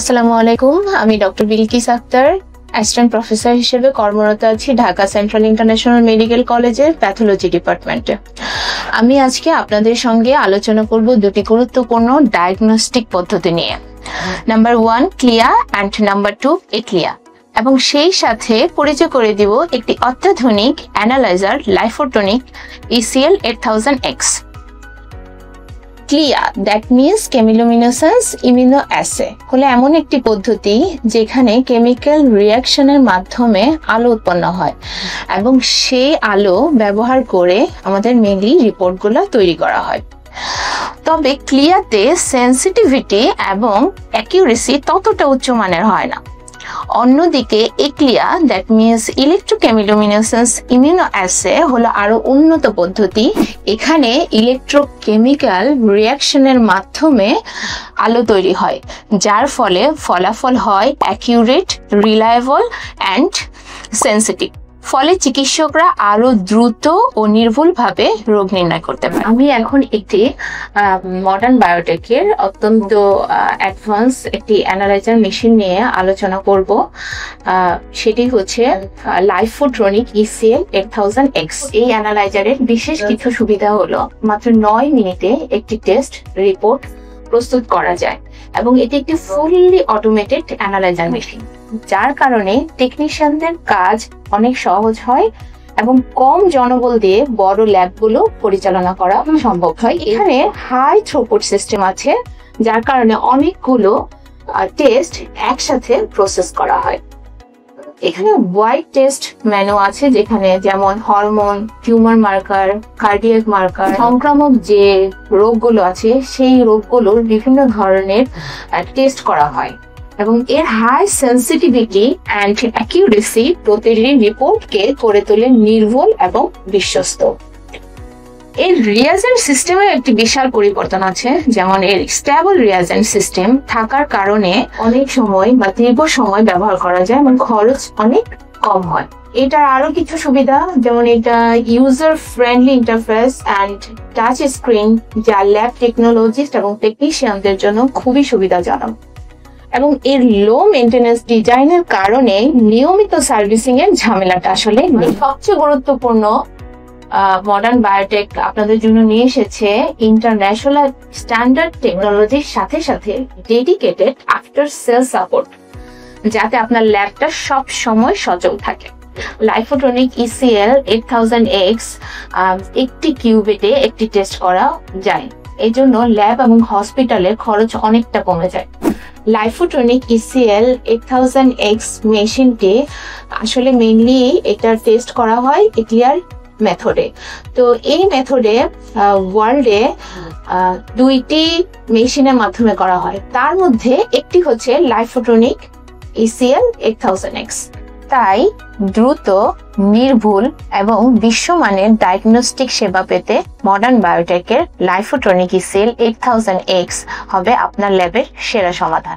আসসালামু আলাইকুম, আমি doctor Bilkis Akter, assistant professor হিসেবে কর্মরত আছি ঢাকা সেন্ট্রাল ইন্টারন্যাশনাল মেডিকেল কলেজের প্যাথোলজি ডিপার্টমেন্টে। আমি আজকে আপনাদের সঙ্গে আলোচনা করব দুটি গুরুত্বপূর্ণ ডায়াগনস্টিক পদ্ধতি নিয়ে। Number 1 CLIA and number 2 ECLIA, এবং সেই সাথে পরিচয় করে দিব একটি অত্যাধুনিক analyser Lifotronic ECL 8000X। CLIA, that means chemiluminescence immunoassay, হলো এমন একটি পদ্ধতি যেখানে কেমিক্যাল রিয়াকশনের মাধ্যমে আলো উৎপন্ন হয় এবং সেই আলো ব্যবহার করে আমাদের মেইনলি রিপোর্টগুলো তৈরি করা হয়। তবে ক্লিয়াতে সেন্সিটিভিটি এবং অ্যাকিউরেসি ততটা উচ্চমানের হয় না। অন্যদিকে এক্লিয়া, দ্যাট মিনস ইলেকট্রোকেমিলোমিনেসেন্স ইমিউনোঅ্যাসে, হলো আরো উন্নত পদ্ধতি। এখানে ইলেকট্রোকেমিক্যাল রিয়াকশনের মাধ্যমে আলো তৈরি হয়, যার ফলে ফলাফল হয় অ্যাকিউরেট, রিলায়েবল অ্যান্ড সেন্সিটিভ। ফলে চিকিৎসকরা আরো দ্রুত ও নির্ভুলভাবে রোগ নির্ণয় করতে পারে। আমি এখন একটি মডার্ন বায়োটেকের অত্যন্ত অ্যাডভান্স একটি অ্যানালাইজার মেশিন নিয়ে আলোচনা করব। সেটি হচ্ছে লাইফোট্রনিক ECL 8000X। এই অ্যানালাইজারের বিশেষ কিছু সুবিধা হলো মাত্র 9 মিনিটে একটি টেস্ট রিপোর্ট প্রস্তুত করা যায় এবং এটি একটি ফুললি অটোমেটেড অ্যানালাইজার মেশিন, যার কারণে টেকনিশিয়ানদের কাজ অনেক সহজ হয় এবং কম জনবল দিয়ে বড় ল্যাবগুলো পরিচালনা করা সম্ভব হয়। এখানে হাই থ্রুপুট সিস্টেম আছে, যার কারণে অনেকগুলো টেস্ট একসাথে প্রসেস করা হয়। এখানে ওয়াইড টেস্ট মেনু আছে, যেখানে যেমন hormone, tumour marker, cardiac marker, সংক্রামক যে রোগগুলো আছে সেই রোগগুলোর বিভিন্ন ধরনের টেস্ট করা হয় এবং এর হাই সেন্সিটিভিটি অ্যান্ড অ্যাকিউরেসি প্রতিটি রিপোর্টকে করে তোলে নির্ভুল এবং বিশ্বস্ত। এর রিয়াজেন্ট সিস্টেমে একটি বিশাল পরিবর্তন আছে, যেমন এর স্টেবল রিয়াজেন্ট সিস্টেম থাকার কারণে অনেক সময় বা দীর্ঘ সময় ব্যবহার করা যায় এবং খরচ অনেক কম হয়। এটার আরো কিছু সুবিধা, যেমন এটা user friendly interface and touch screen, যা ল্যাব টেকনোলজিস্ট এবং টেকনিশিয়ানদের জন্য খুবই সুবিধাজনক, এবং এর লো মেইনটেনেন্স ডিজাইনের কারণে নিয়মিত সার্ভিসিং এর ঝামেলাটা আসলে নেই। সবচেয়ে গুরুত্বপূর্ণ মডার্ন বায়োটেক আপনাদের জন্য নিয়ে এসেছে ইন্টারন্যাশনাল স্ট্যান্ডার্ড টেকনোলজির সাথে সাথে ডেডিকেটেড আফটার সেল সাপোর্ট, যাতে আপনার ল্যাবটা সব সময় সচল থাকে। লাইফোটনিক ECL 8000X একটি কিউবেটে একটি টেস্ট করা যায়, এই জন্য ল্যাব এবং হসপিটালের খরচ অনেকটা কমে যায়। লাইফোটনিক ECL 8000X মেশিনটি আসলে মেইনলি এটা টেস্ট করা হয় এক্লিয়ার মেথডে। তো এই মেথডে ওয়ার্ল্ডে 2টি মেশিনের মাধ্যমে করা হয়, তার মধ্যে একটি হচ্ছে লাইফোটনিক ECL 8000X। তাই দ্রুত, নির্ভুল এবং বিশ্বমানের ডায়াগনস্টিক সেবা পেতে মডার্ন বায়োটেকের লাইফোটনিক ECL 8000X হবে আপনার ল্যাবের সেরা সমাধান।